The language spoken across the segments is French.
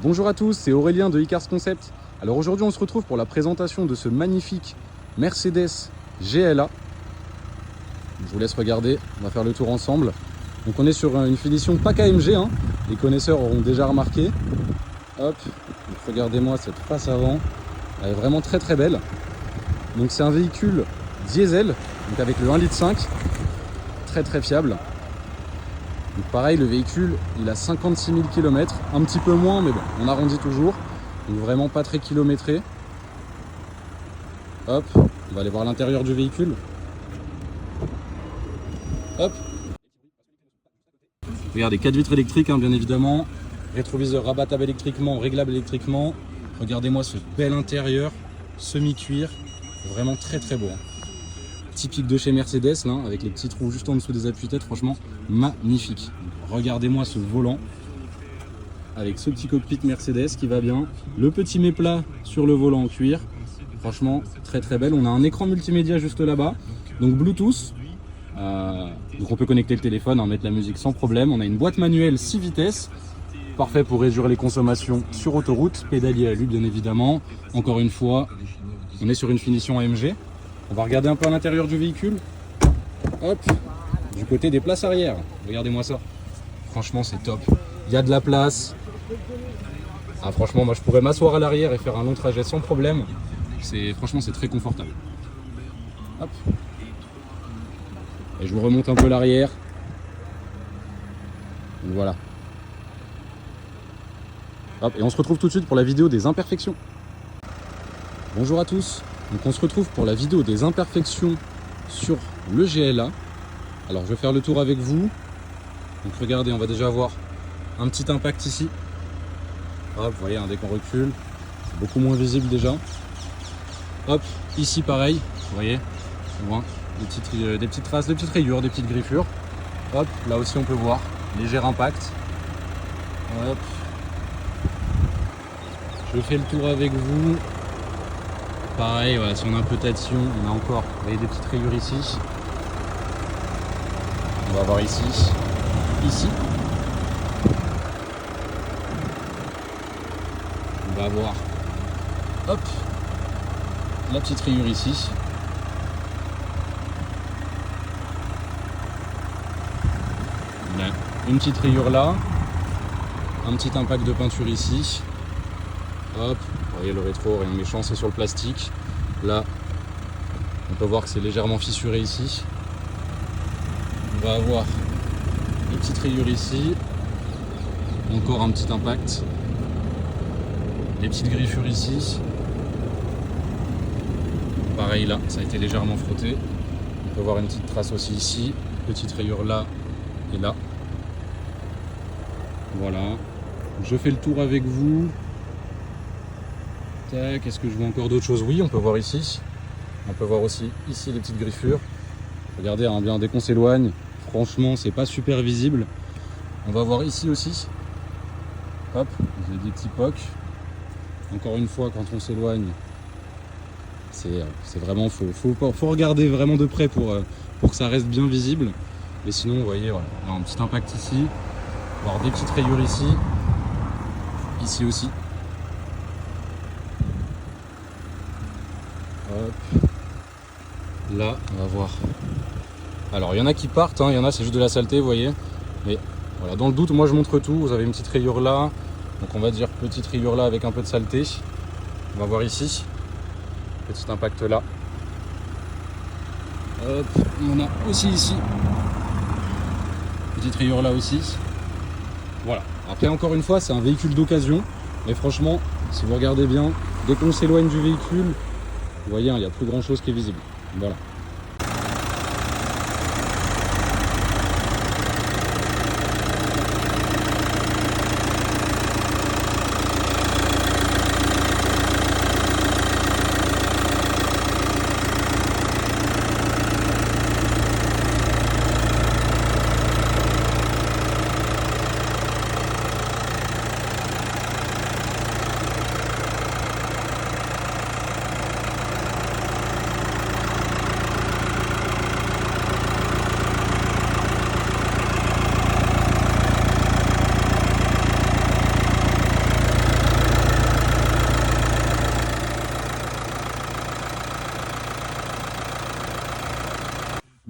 Bonjour à tous, c'est Aurélien de Icars Concept. Alors aujourd'hui on se retrouve pour la présentation de ce magnifique Mercedes GLA. Je vous laisse regarder, on va faire le tour ensemble. Donc on est sur une finition pas KMG, hein. Les connaisseurs auront déjà remarqué. Hop, regardez-moi cette face avant, elle est vraiment très très belle. Donc c'est un véhicule diesel, donc avec le 1,5 litre, très très fiable. Donc pareil, le véhicule, il a 56 000 km, un petit peu moins, mais bon, on arrondit toujours. Donc vraiment pas très kilométré. Hop, on va aller voir l'intérieur du véhicule. Hop. Regardez, 4 vitres électriques, hein, bien évidemment. Rétroviseur rabattable électriquement, réglable électriquement. Regardez-moi ce bel intérieur, semi-cuir. Vraiment très très beau. Hein. Typique de chez Mercedes, là, avec les petits trous juste en dessous des appuis-têtes, franchement magnifique. Regardez-moi ce volant avec ce petit cockpit Mercedes qui va bien, le petit méplat sur le volant en cuir, franchement très très belle. On a un écran multimédia juste là-bas, donc Bluetooth, donc on peut connecter le téléphone, hein, mettre la musique sans problème. On a une boîte manuelle 6 vitesses, parfait pour réduire les consommations sur autoroute, pédalier à lui bien évidemment. Encore une fois, on est sur une finition AMG. On va regarder un peu à l'intérieur du véhicule. Hop, du côté des places arrière. Regardez-moi ça. Franchement, c'est top. Il y a de la place. Ah, franchement, moi, je pourrais m'asseoir à l'arrière et faire un long trajet sans problème. Franchement, c'est très confortable. Hop. Et je vous remonte un peu l'arrière. Donc voilà. Hop, et on se retrouve tout de suite pour la vidéo des imperfections. Bonjour à tous. Donc on se retrouve pour la vidéo des imperfections sur le GLA. Alors je vais faire le tour avec vous. Donc regardez, on va déjà avoir un petit impact ici. Hop, vous voyez, dès qu'on recule, c'est beaucoup moins visible déjà. Hop, ici pareil, vous voyez, on voit des petites traces, des petites rayures, des petites griffures. Hop, là aussi on peut voir, léger impact. Hop. Je fais le tour avec vous. Pareil, voilà, si on a un peu d'addition, on a encore, vous voyez, des petites rayures ici. On va voir ici. Ici. On va avoir, hop, la petite rayure ici. On a une petite rayure là. Un petit impact de peinture ici. Hop, vous voyez le rétro, rien de méchant, c'est sur le plastique. Là, on peut voir que c'est légèrement fissuré ici. On va avoir une petite rayure ici. Encore un petit impact. Les petites griffures ici. Pareil là, ça a été légèrement frotté. On peut voir une petite trace aussi ici. Petite rayure là et là. Voilà. Je fais le tour avec vous. Tac, est-ce que je vois encore d'autres choses? Oui, on peut voir ici. On peut voir aussi ici les petites griffures. Regardez, hein, bien dès qu'on s'éloigne, franchement, c'est pas super visible. On va voir ici aussi. Hop, vous avez des petits pocs. Encore une fois, quand on s'éloigne, c'est vraiment faut regarder vraiment de près pour que ça reste bien visible. Mais sinon, vous voyez, voilà, on a un petit impact ici, voir des petites rayures ici, ici aussi. Hop. Là, on va voir. Alors, il y en a qui partent, hein, il y en a c'est juste de la saleté, vous voyez. Mais voilà, dans le doute, moi je montre tout. Vous avez une petite rayure là, donc on va dire petite rayure là avec un peu de saleté. On va voir ici, petit impact là. Hop, on a aussi ici, petite rayure là aussi. Voilà. Après, encore une fois, c'est un véhicule d'occasion, mais franchement, si vous regardez bien, dès qu'on s'éloigne du véhicule, vous voyez, il n'y a plus grand chose qui est visible. Voilà.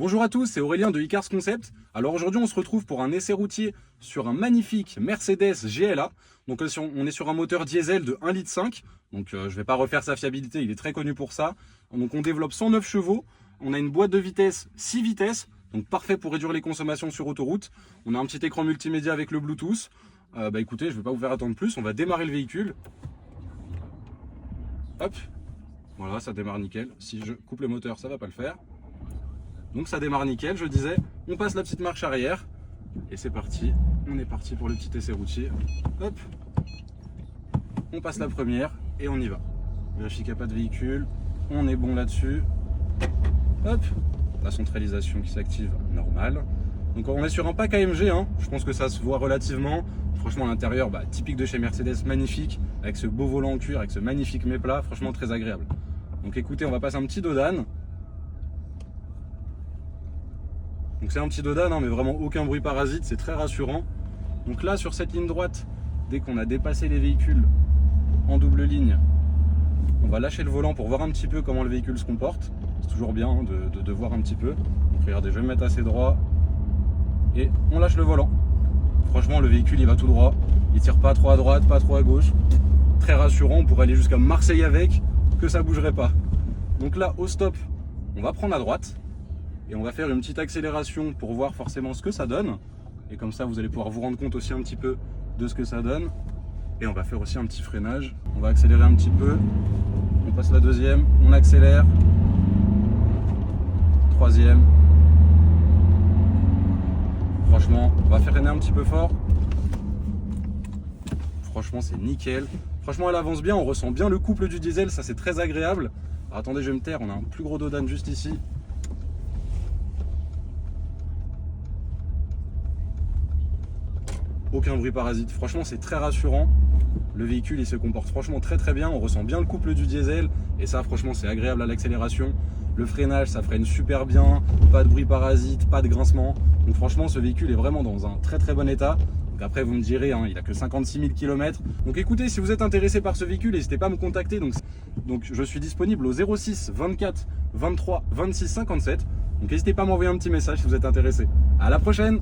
Bonjour à tous, c'est Aurélien de iCars Concept. Alors aujourd'hui on se retrouve pour un essai routier sur un magnifique Mercedes GLA. Donc on est sur un moteur diesel de 1,5 litre. Donc je ne vais pas refaire sa fiabilité, il est très connu pour ça. Donc on développe 109 chevaux, on a une boîte de vitesse 6 vitesses, donc parfait pour réduire les consommations sur autoroute. On a un petit écran multimédia avec le Bluetooth. Écoutez, je ne vais pas vous faire attendre plus, on va démarrer le véhicule. Hop, voilà, ça démarre nickel. Si je coupe le moteur, ça ne va pas le faire. Donc ça démarre nickel, je disais, on passe la petite marche arrière et c'est parti, on est parti pour le petit essai routier. Hop, on passe la première et on y va. Vérifie qu'il n'y a pas de véhicule, on est bon là-dessus. Hop, la centralisation qui s'active normal. Donc on est sur un pack AMG, hein. Je pense que ça se voit relativement. Franchement l'intérieur, typique de chez Mercedes, magnifique, avec ce beau volant en cuir, avec ce magnifique méplat, franchement très agréable. Donc écoutez, on va passer un petit dos d'âne. Donc c'est un petit dos d'âne, hein, mais vraiment aucun bruit parasite, c'est très rassurant. Donc là sur cette ligne droite, dès qu'on a dépassé les véhicules en double ligne, on va lâcher le volant pour voir un petit peu comment le véhicule se comporte. C'est toujours bien hein, de voir un petit peu. Donc regardez, je vais me mettre assez droit et on lâche le volant. Franchement le véhicule il va tout droit, il tire pas trop à droite, pas trop à gauche. Très rassurant, on pourrait aller jusqu'à Marseille avec, que ça bougerait pas. Donc là au stop, on va prendre à droite. Et on va faire une petite accélération pour voir forcément ce que ça donne. Et comme ça, vous allez pouvoir vous rendre compte aussi un petit peu de ce que ça donne. Et on va faire aussi un petit freinage. On va accélérer un petit peu. On passe la deuxième, on accélère. Troisième. Franchement, on va faire freiner un petit peu fort. Franchement, c'est nickel. Franchement, elle avance bien. On ressent bien le couple du diesel. Ça, c'est très agréable. Alors, attendez, je vais me taire. On a un plus gros dos d'âne juste ici. Aucun bruit parasite, franchement c'est très rassurant. Le véhicule il se comporte franchement très très bien, on ressent bien le couple du diesel et ça franchement c'est agréable à l'accélération. Le freinage ça freine super bien, pas de bruit parasite, pas de grincement. Donc franchement ce véhicule est vraiment dans un très très bon état. Donc après vous me direz, hein, il a que 56 000 km. Donc écoutez, si vous êtes intéressé par ce véhicule, n'hésitez pas à me contacter. Donc je suis disponible au 06 24 23 26 57. Donc n'hésitez pas à m'envoyer un petit message si vous êtes intéressé. À la prochaine!